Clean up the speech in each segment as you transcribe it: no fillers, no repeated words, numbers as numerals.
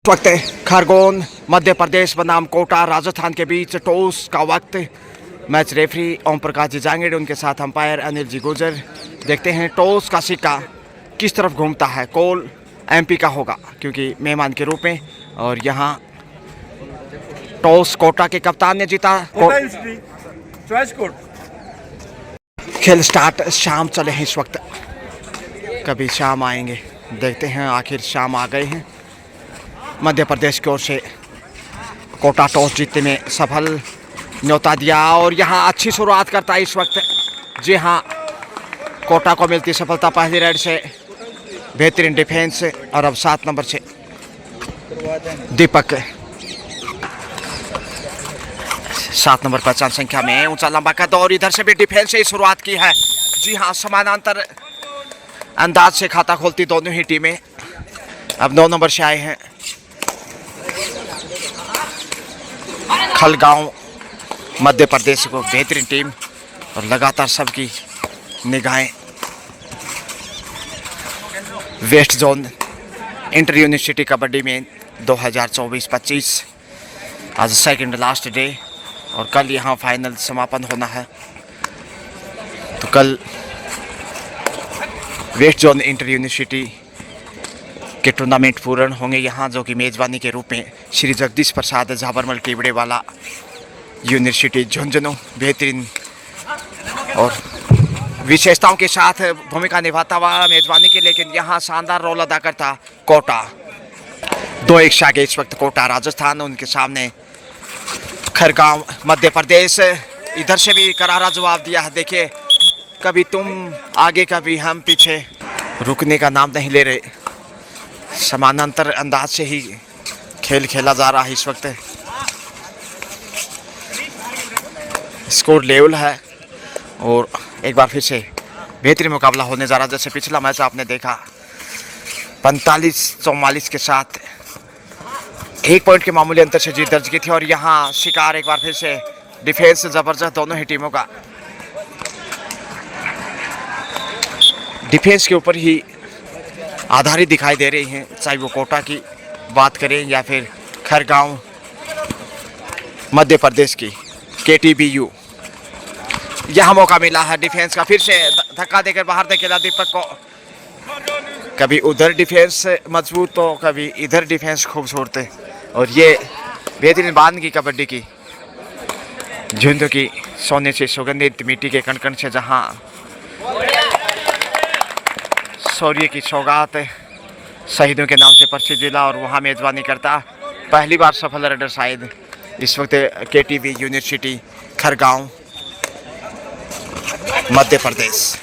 वक्त खरगोन मध्य प्रदेश बनाम कोटा राजस्थान के बीच टॉस का वक्त। मैच रेफरी ओम प्रकाश जी जांगेड़, उनके साथ अंपायर अनिल जी गुजर। देखते हैं टॉस का सिक्का किस तरफ घूमता है। कॉल एमपी का होगा क्योंकि मेहमान के रूप में, और यहाँ टॉस कोटा के कप्तान ने जीता। खेल स्टार्ट। शाम चले हैं इस वक्त, कभी शाम आएंगे, देखते हैं। आखिर शाम आ गए हैं। मध्य प्रदेश की ओर से कोटा टॉस जीतने में सफल, न्योता दिया और यहाँ अच्छी शुरुआत करता है इस वक्त। जी हाँ, कोटा को मिलती सफलता पहली रेड से। बेहतरीन डिफेंस, और अब 7 नंबर से दीपक 7 नंबर पहचान संख्या में ऊंचा लंबा कद, और इधर से भी डिफेंस से ही शुरुआत की है। जी हाँ, समानांतर अंदाज से खाता खोलती दोनों ही टीमें। अब 9 नंबर से आए हैं खलगांव मध्य प्रदेश को, बेहतरीन टीम, और लगातार सबकी निगाहें west zone inter university kabaddi में 2024-25 आज सेकंड लास्ट डे, और कल यहाँ फाइनल समापन होना है। तो कल वेस्ट जोन इंटर यूनिवर्सिटी के टूर्नामेंट पूर्ण होंगे यहाँ, जो कि मेज़बानी के रूप में श्री जगदीश प्रसाद झाबरमल टीबड़े वाला यूनिवर्सिटी झुंझुनू बेहतरीन और विशेषताओं के साथ भूमिका निभाता हुआ मेज़बानी के, लेकिन यहाँ शानदार रोल अदा करता कोटा। 2-1 से आगे इस वक्त कोटा राजस्थान, उनके सामने खरगांव मध्य प्रदेश। इधर से भी करारा जवाब दिया है। देखिए, कभी तुम आगे कभी हम पीछे, रुकने का नाम नहीं ले रहे। समानांतर अंदाज से ही खेल खेला जा रहा है इस वक्त। स्कोर लेवल है और एक बार फिर से बेहतरीन मुकाबला होने जा रहा है। जैसे पिछला मैच आपने देखा 45-44 के साथ 1 पॉइंट के मामूली अंतर से जीत दर्ज की थी, और यहाँ शिकार एक बार फिर से डिफेंस जबरदस्त दोनों ही टीमों का। डिफेंस के ऊपर ही आधारित दिखाई दे रही हैं, चाहे वो कोटा की बात करें या फिर खरगांव मध्य प्रदेश की KTBU। यहाँ मौका मिला है डिफेंस का, फिर से धक्का देकर बाहर धकेला दीपक को। कभी उधर डिफेंस मजबूत तो कभी इधर डिफेंस खूबसूरत है, और ये बेहतरीन बांध की कबड्डी की झुंझुनू की सोने से सुगंधित मिट्टी के कण कण से जहाँ शौर्य की सौगात शहीदों के नाम से प्रसिद्ध जिला, और वहाँ मेज़बानी करता पहली बार सफल रेडर शायद इस वक्त KTB यूनिवर्सिटी खरगांव मध्य प्रदेश।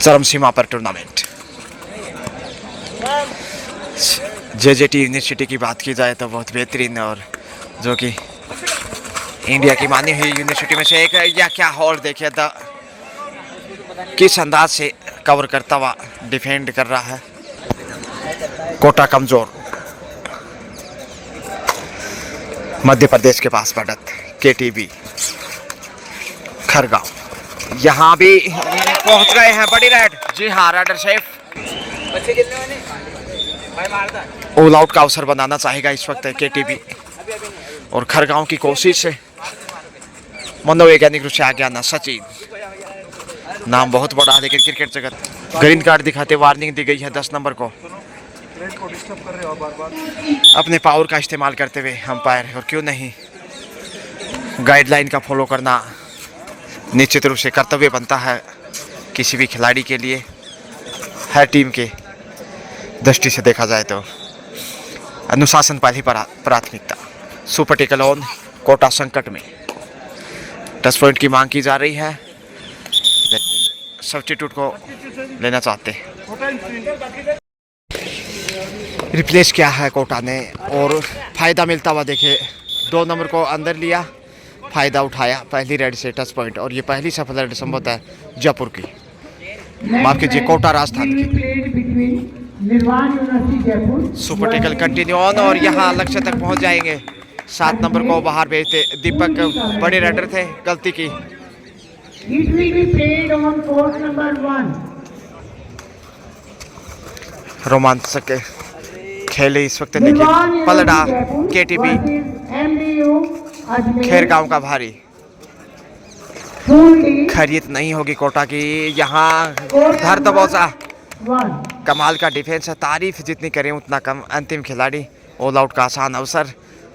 चरम सीमा पर टूर्नामेंट। JJT यूनिवर्सिटी की बात की जाए तो बहुत बेहतरीन, और जो कि इंडिया की मानी हुई यूनिवर्सिटी में से एक है। या क्या हॉल देखिए, किस अंदाज से कवर करता हुआ डिफेंड कर रहा है। कोटा कमजोर, मध्य प्रदेश के पास बढ़त KTB खरगांव। यहाँ भी पहुंच गए हैं बड़ी रेड। जी हाँ, रेडर सेफ ऑल आउट का अवसर बनाना चाहेगा इस वक्त KTB, और खरगांव की कोशिश है। मनोवैज्ञानिक रूप से आगे आना सचिन, नाम बहुत बड़ा है लेकिन क्रिकेट जगत। ग्रीन कार्ड दिखाते वार्निंग दी गई है 10 नंबर को। अपने पावर का इस्तेमाल करते हुए अंपायर, और क्यों नहीं, गाइडलाइन का फॉलो करना निश्चित रूप से कर्तव्य बनता है किसी भी खिलाड़ी के लिए। हर टीम के दृष्टि से देखा जाए तो अनुशासन पहली प्राथमिकता। सुपर टेकल ऑन, कोटा संकट में 10 पॉइंट की मांग की जा रही है। सब्स्टिट्यूट को लेना चाहते हैं। रिप्लेस किया है कोटा ने, और फायदा मिलता हुआ देखे। 2 नंबर को अंदर लिया, फायदा उठाया पहली रेड से 10 पॉइंट, और ये पहली सफल रेड संभवतः है जयपुर की, माफ कीजिए कोटा राजस्थान की। सुपर टेकल कंटिन्यू ऑन, और यहाँ लक्ष्य तक पहुंच जाएंगे। 7 नंबर को बाहर भेजते दीपक, बड़े रेडर थे, गलती की। It will be played on court number 1. रोमांचक खेल इस वक्त, लेकिन पलड़ा केटीबी खैरगांव का भारी खरीद नहीं होगी कोटा की। यहाँ धर दबोचा, कमाल का डिफेंस है, तारीफ जितनी करें उतना कम। अंतिम खिलाड़ी ऑल आउट का आसान अवसर,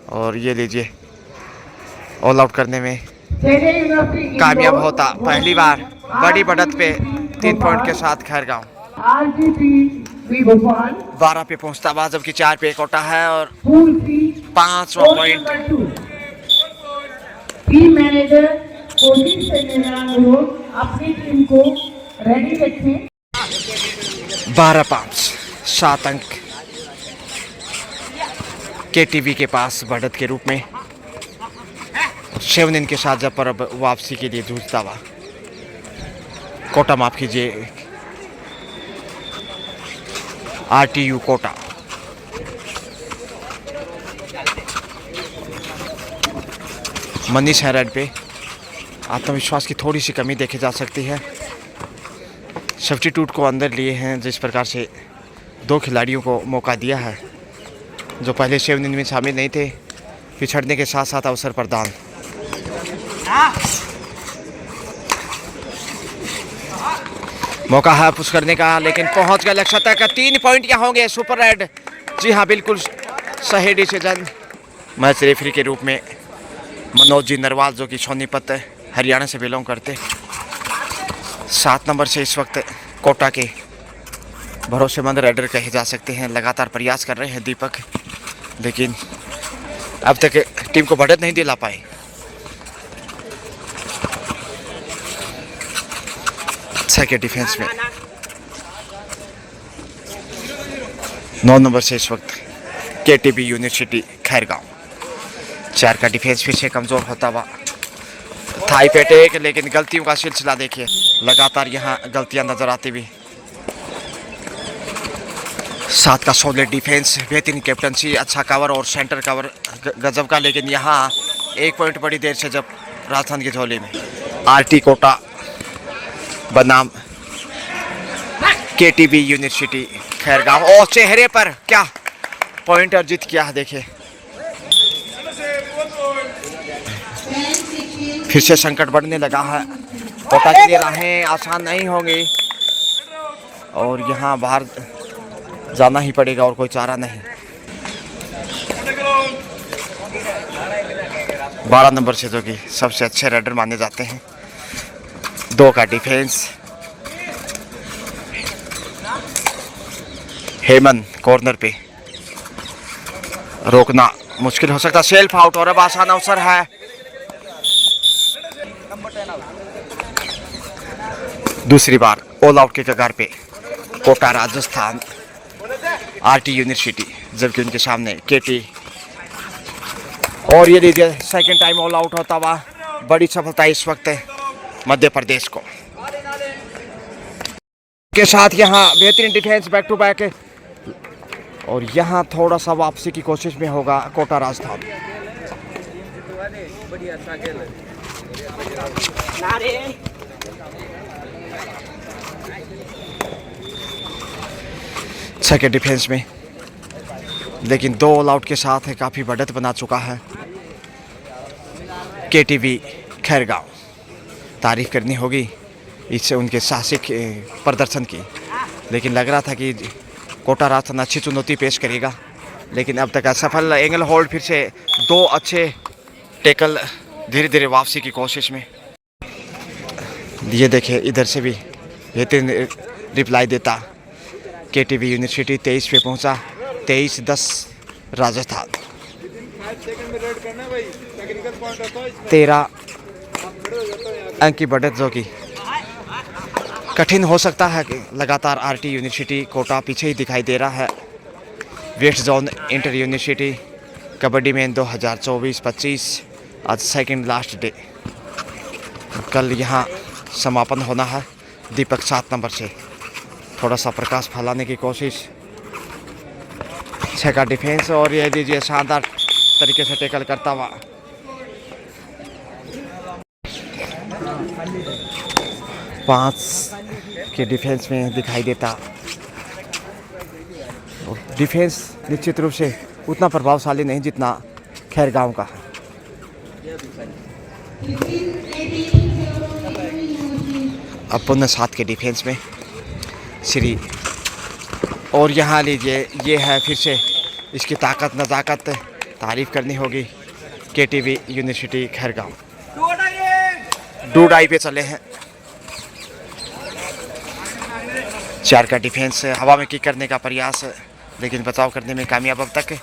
और ये लीजिए ऑल आउट करने में कामयाब होता पहली बार बड़ी बढ़त पे 3 पॉइंट के साथ खैरगांव 12 पे पहुंचता हुआ, जबकि 4 पे कोटा है और 5वां पॉइंट। टीम मैनेजर कोशिश से मेरा अनुरोध अपनी टीम को रेडी रखें। 12-5 7 अंक केटीवी के पास बढ़त के रूप में। शेवनिन के साथ जब पर अब वापसी के लिए जूझता हुआ कोटा, माफ कीजिए आरटीयू कोटा। मनीष है रेड पे, आत्मविश्वास की थोड़ी सी कमी देखी जा सकती है। सब्स्टिट्यूट को अंदर लिए हैं, जिस प्रकार से 2 खिलाड़ियों को मौका दिया है जो पहले 7 दिन में शामिल नहीं थे। पिछड़ने के साथ साथ अवसर प्रदान। मौका है पुश करने का, लेकिन पहुंच गया लक्ष्य तक। 3 पॉइंट यहाँ होंगे सुपर रेड। जी हाँ, बिल्कुल सही डिसीजन। मैच रेफरी के रूप में मनोज जी नरवाल, जो कि सोनीपत हरियाणा से बिलोंग करते। 7 नंबर से इस वक्त कोटा के भरोसेमंद रेडर कहे जा सकते हैं। लगातार प्रयास कर रहे हैं दीपक, लेकिन अब तक टीम को बढ़त नहीं दिला पाए। के डिफेंस में 9 नंबर से इस वक्त केटीबी यूनिवर्सिटी खैरगांव। 4 का डिफेंस फिर से कमजोर होता हुआ। थाई पे टेक, लेकिन गलतियों का सिलसिला देखिए, लगातार यहाँ गलतियां नजर आती हुई। 7 का सॉलिड डिफेंस, बेहतरीन कैप्टनसी, अच्छा कवर और सेंटर कवर गजब का। लेकिन यहाँ 1 पॉइंट बड़ी देर से जब राजस्थान की झोली में। आरटी कोटा बनाम केटीबी यूनिवर्सिटी खैरगांव। और चेहरे पर क्या पॉइंट अर्जित किया है, देखिए फिर से संकट बढ़ने लगा है। कोटा के लिए राहें आसान नहीं होंगी और यहाँ बाहर जाना ही पड़ेगा और कोई चारा नहीं। 12 नंबर से, जो कि सबसे अच्छे रेडर माने जाते हैं। 2 का डिफेंस, हेमंत कॉर्नर पे रोकना मुश्किल हो सकता। सेल्फ आउट और अब आसान अवसर है। दूसरी बार ऑल आउट के कगार पे कोटा राजस्थान आरटी यूनिवर्सिटी, जबकि उनके सामने केटी। और ये लीजिए सेकंड टाइम ऑल आउट होता हुआ। बड़ी सफलता इस वक्त मध्य प्रदेश को के साथ। यहाँ बेहतरीन डिफेंस, बैक टू बैक, और यहाँ थोड़ा सा वापसी की कोशिश में होगा कोटा राजस्थान। छके डिफेंस में, लेकिन 2 ऑल आउट के साथ है काफी बढ़त बना चुका है केटीवी खैरगांव। तारीफ करनी होगी इससे उनके साहसिक प्रदर्शन की, लेकिन लग रहा था कि कोटा राजस्थान अच्छी चुनौती पेश करेगा, लेकिन अब तक असफल। एंगल होल्ड, फिर से 2 अच्छे टैकल, धीरे धीरे वापसी की कोशिश में। ये देखिए इधर से भी बेहतरीन रिप्लाई देता केटीवी यूनिवर्सिटी। 23 पे पहुंचा, 23-10 राजस्थान। 13 अंक की बढ़त, जो कि कठिन हो सकता है कि लगातार आरटी यूनिवर्सिटी कोटा पीछे ही दिखाई दे रहा है। West zone inter university kabaddi में 2024-25 आज सेकंड लास्ट डे। कल यहाँ समापन होना है। दीपक 7 नंबर से थोड़ा सा प्रकाश फैलाने की कोशिश। 6 का डिफेंस, और ये लीजिए शानदार तरीके से टैकल करता हुआ। पाँच के डिफेंस में दिखाई देता डिफेंस निश्चित रूप से उतना प्रभावशाली नहीं जितना खैरगांव का है। अब पुनः 7 के डिफेंस में श्री, और यहाँ लीजिए ये है फिर से इसकी ताकत नज़ाकत तारीफ़ करनी होगी। केटीवी यूनिवर्सिटी खैरगांव 2-2 पे चले हैं। 4 का डिफेंस हवा में किक करने का प्रयास, लेकिन बचाव करने में कामयाब अब तक।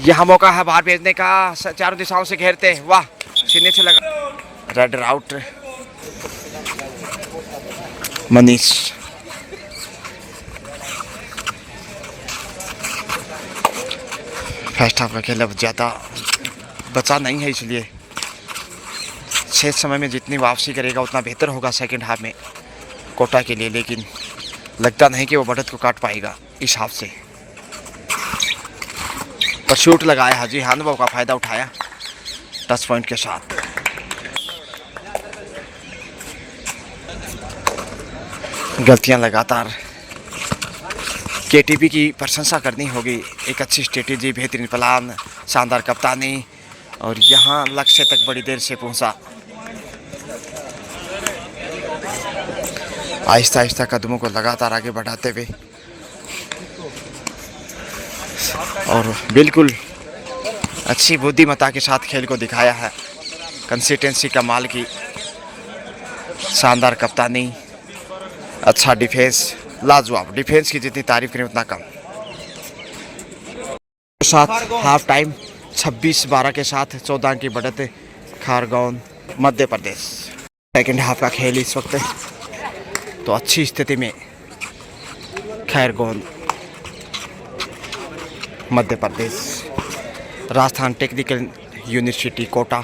यहाँ मौका है बाहर भेजने का, चारों दिशाओं से घेरते, वाह सीने से लगा, red out. Manish first half का खेल अब ज़्यादा बचा नहीं है, इसलिए शेष समय में जितनी वापसी करेगा उतना बेहतर होगा सेकंड हाफ में कोटा के लिए, लेकिन लगता नहीं कि वो बढ़त को काट पाएगा इस हाफ से। पर शूट लगाया हाजी हाँ, अनुभव का फ़ायदा उठाया टच पॉइंट के साथ। गलतियां लगातार, केटीपी की प्रशंसा करनी होगी। एक अच्छी स्ट्रेटेजी, बेहतरीन प्लान, शानदार कप्तानी, और यहाँ लक्ष्य तक बड़ी देर से पहुंचा। आहिस्ता आहिस्ता कदमों को लगातार आगे बढ़ाते हुए, और बिल्कुल अच्छी बुद्धिमत्ता के साथ खेल को दिखाया है। कंसिस्टेंसी कमाल की, शानदार कप्तानी, अच्छा डिफेंस, लाजवाब। डिफेंस की जितनी तारीफ करें उतना कम। साथ हाफ टाइम 26-12 के साथ 14 की बढ़त खैरगांव मध्य प्रदेश। सेकेंड हाफ का खेल इस वक्त तो अच्छी स्थिति में Khairgaon Madhya Pradesh. Rajasthan technical university Kota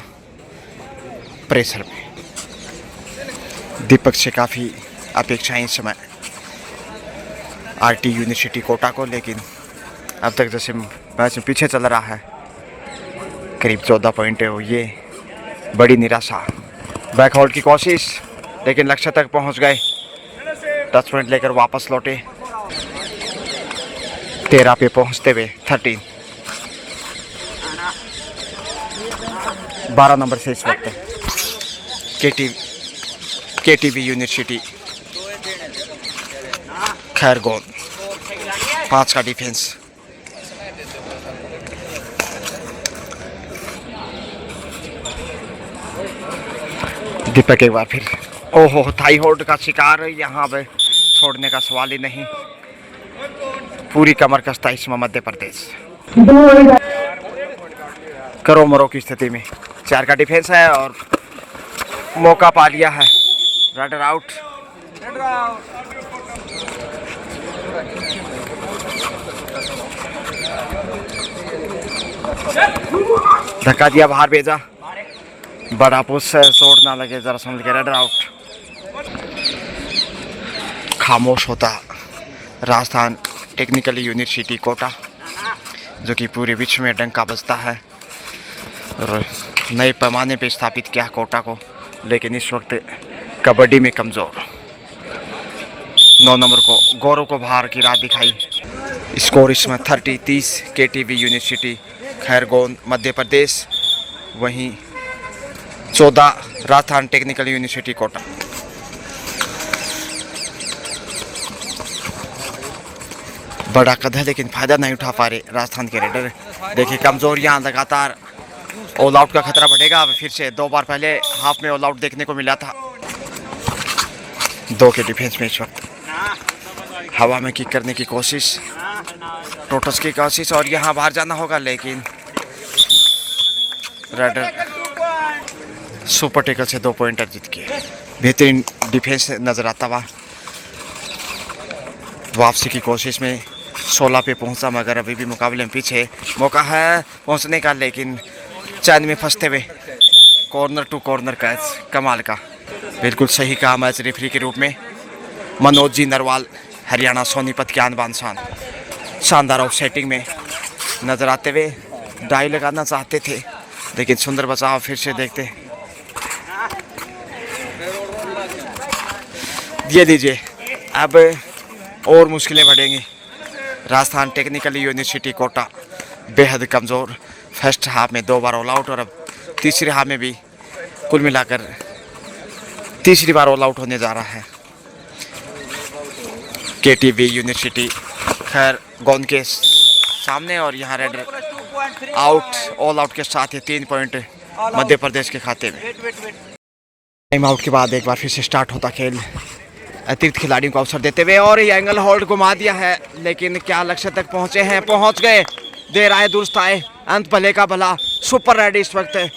pressure में। दीपक से काफ़ी अपेक्षाएं इस समय आरटी यूनिवर्सिटी कोटा को, लेकिन अब तक जैसे मैच में पीछे चल रहा है, करीब 14 पॉइंट है, ये बड़ी निराशा। बैक होल्ड की कोशिश, लेकिन लक्ष्य तक पहुंच गए। टच पॉइंट लेकर वापस लौटे, 13 पे पहुंचते हुए 13। 12 नंबर से इस वक्त केटीवी यूनिवर्सिटी खैरगांव। 5 का डिफेंस, दीपक एक बार फिर, ओहो थाई होल्ड का शिकार। यहाँ पे छोड़ने का सवाल ही नहीं, पूरी कमर कसता इसमें मध्य प्रदेश। करो मरो की स्थिति में 4 का डिफेंस है और मौका पा लिया है। Runner out. धक्का दिया, बाहर भेजा, बड़ा पुश है, चोट ना लगे जरा समझ के। Runner out. खामोश होता राजस्थान टेक्निकल यूनिवर्सिटी कोटा, जो कि पूरे विश्व में डंका बजता है और नए पैमाने पे स्थापित किया कोटा को, लेकिन इस वक्त कबड्डी में कमज़ोर। 9 नंबर को गौरव को बाहर की राह दिखाई। स्कोर इसमें 30-30 केटीवी यूनिवर्सिटी खैरगांव मध्य प्रदेश, वहीं 14 राजस्थान टेक्निकल यूनिवर्सिटी कोटा। बड़ा कद है लेकिन फ़ायदा नहीं उठा पा रहे राजस्थान के रेडर। देखिए कमज़ोर, यहाँ लगातार ऑल आउट का खतरा बढ़ेगा। फिर से 2 बार पहले हाफ में ऑल आउट देखने को मिला था। 2 के डिफेंस में इस वक्त हवा में किक करने की कोशिश, टोटस की कोशिश, और यहाँ बाहर जाना होगा, लेकिन रेडर सुपर टेकल से 2 पॉइंटर जीत के बेहतरीन डिफेंस नज़र आता हुआ। वापसी की कोशिश में 16 पे पहुंचा, मगर अभी भी मुकाबले में पीछे। मौका है पहुंचने का, लेकिन चैन में फंसते हुए कॉर्नर टू कॉर्नर कैच। कमाल का, बिल्कुल सही कहा मैच रेफरी के रूप में मनोज जी नरवाल, हरियाणा सोनीपत के आन बान शान। शानदार ऑफ सेटिंग में नजर आते हुए डाई लगाना चाहते थे, लेकिन सुंदर बचाव। फिर से देखते, ये लीजिए, अब और मुश्किलें बढ़ेंगी। राजस्थान टेक्निकल यूनिवर्सिटी कोटा बेहद कमज़ोर। फर्स्ट हाफ में 2 बार ऑल आउट और अब तीसरे हाफ में भी कुल मिलाकर तीसरी बार ऑल आउट होने जा रहा है केटीवी यूनिवर्सिटी। खैर गेंद के सामने और यहाँ रेड आउट, ऑल आउट के साथ ही 3 पॉइंट मध्य प्रदेश के खाते में। टाइम आउट के बाद एक बार फिर से स्टार्ट होता खेल, अतिरिक्त खिलाड़ियों को अवसर देते हुए, और ये एंगल होल्ड घुमा दिया है, लेकिन क्या लक्ष्य तक पहुंचे हैं? पहुंच गए। देर आए दुरुस्त आए, अंत भले का भला। सुपर रेडी इस वक्त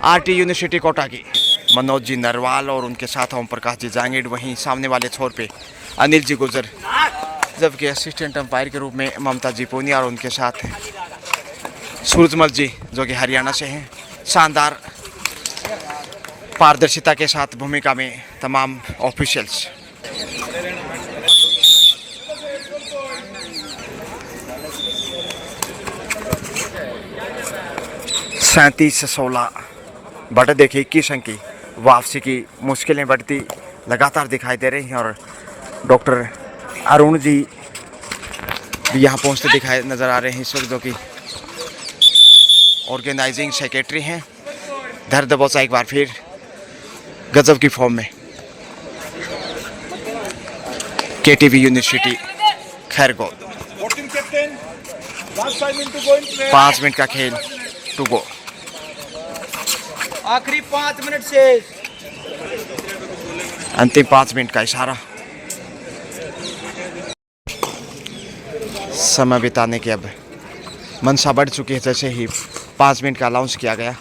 आरटी यूनिवर्सिटी कोटा की मनोज जी नरवाल और उनके साथ ओम प्रकाश जी जांगीड़। वहीं सामने वाले छोर पे अनिल जी गुजर, जबकि असिस्टेंट अंपायर के रूप में ममता जी पूनिया और उनके साथ सूरजमल जी जो कि हरियाणा से हैं। शानदार पारदर्शिता के साथ भूमिका में तमाम ऑफिशियल्स। सैंतीस 16 बढ़त देखिए 21 अंक की वापसी की मुश्किलें बढ़ती लगातार दिखाई दे रही हैं, और डॉक्टर अरुण जी भी यहाँ पहुँचते दिखाई नज़र आ रहे हैं इस वक्त, जो कि ऑर्गेनाइजिंग सेक्रेटरी हैं। धर दबोचा एक बार फिर गजब की फॉर्म में केटीवी यूनिवर्सिटी। खैर गो 5 मिनट का खेल टू गो, आखिरी 5 मिनट से अंतिम 5 मिनट का इशारा। समय बिताने की अब मनसा बढ़ चुकी है, जैसे ही 5 मिनट का अलाउंस किया गया।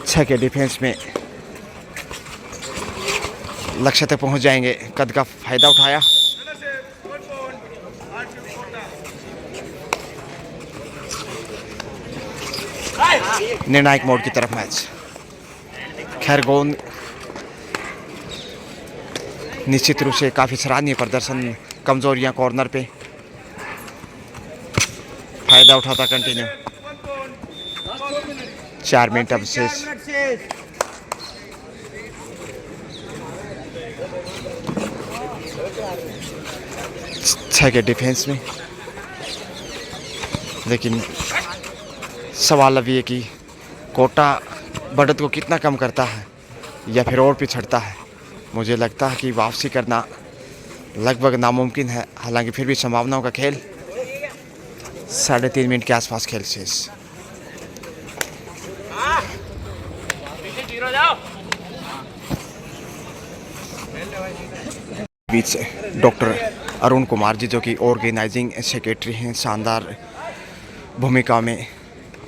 6 के डिफेंस में लक्ष्य तक पहुंच जाएंगे, कद का फायदा उठाया। निर्णायक मोड की तरफ मैच। खैर गेंद निश्चित रूप से काफ़ी सराहनीय प्रदर्शन, कमजोरियां कॉर्नर पे फायदा उठाता कंटिन्यू। 4 मिनट अब शेष। छह के डिफेंस में, लेकिन सवाल अब ये कि कोटा बढ़त को कितना कम करता है या फिर और पिछड़ता है। मुझे लगता है कि वापसी करना लगभग नामुमकिन है, हालांकि फिर भी संभावनाओं का खेल। 3.5 मिनट के आसपास खेल शेष। बीच डॉक्टर अरुण कुमार जी जो कि ऑर्गेनाइजिंग सेक्रेटरी हैं, शानदार भूमिका में,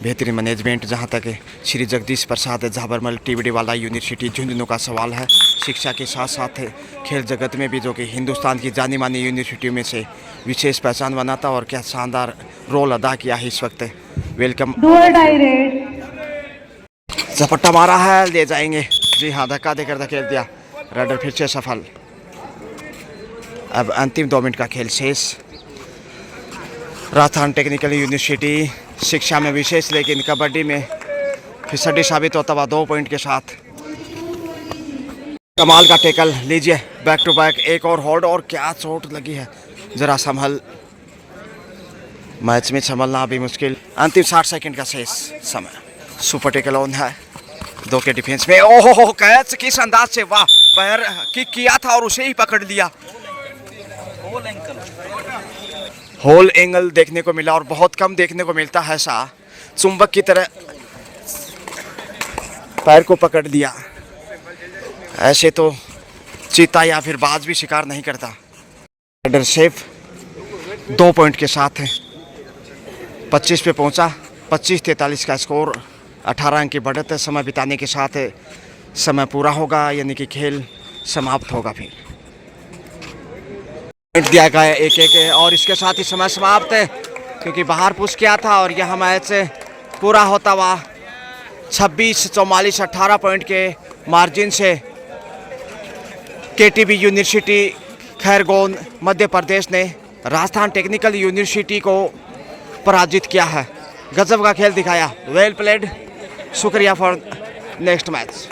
बेहतरीन मैनेजमेंट। जहां तक श्री जगदीश प्रसाद झाबरमल टिबड़ीवाला यूनिवर्सिटी झुंझुनू का सवाल है, शिक्षा के साथ साथ खेल जगत में भी जो कि हिंदुस्तान की जानी मानी यूनिवर्सिटियों में से विशेष पहचान बनाता, और क्या शानदार रोल अदा किया है इस वक्त। वेलकम। झपट्टा मारा है, ले जाएंगे। जी हाँ, धक्का देकर धकेल दिया। राइडर फिर से सफल। अब अंतिम 2 मिनट का खेल शेष। राजस्थान टेक्निकल यूनिवर्सिटी शिक्षा में विशेष, लेकिन कबड्डी में फिसड्डी साबित होता हुआ 2 पॉइंट के साथ। कमाल का टेकल, लीजिए बैक टू बैक, एक और होल्ड, और क्या चोट लगी है, जरा संभल। मैच में संभलना अभी मुश्किल। अंतिम 60 सेकंड का शेष समय। सुपर टेकल ऑन है 2 के डिफेंस में। ओहो, कैच किस अंदाज से, वाह, पैर किक किया था और उसे ही पकड़ लिया। होल एंगल देखने को मिला, और बहुत कम देखने को मिलता है। ऐसा चुंबक की तरह पैर को पकड़ लिया। ऐसे तो चीता या फिर बाज भी शिकार नहीं करता। राइडर सेफ 2 पॉइंट के साथ है, 25 पे पहुंचा। 25-43 का स्कोर, 18 अंक की बढ़त है। समय बिताने के साथ समय पूरा होगा, यानी कि खेल समाप्त होगा। फिर दिया गया है 1-1, और इसके साथ ही समय समाप्त है, क्योंकि बाहर पुश किया था। और यह मैच पूरा होता हुआ 26-44 18 पॉइंट के मार्जिन से केटीवी यूनिवर्सिटी खैरगोन मध्य प्रदेश ने राजस्थान टेक्निकल यूनिवर्सिटी को पराजित किया है। गजब का खेल दिखाया। Well played. शुक्रिया फॉर नेक्स्ट मैच।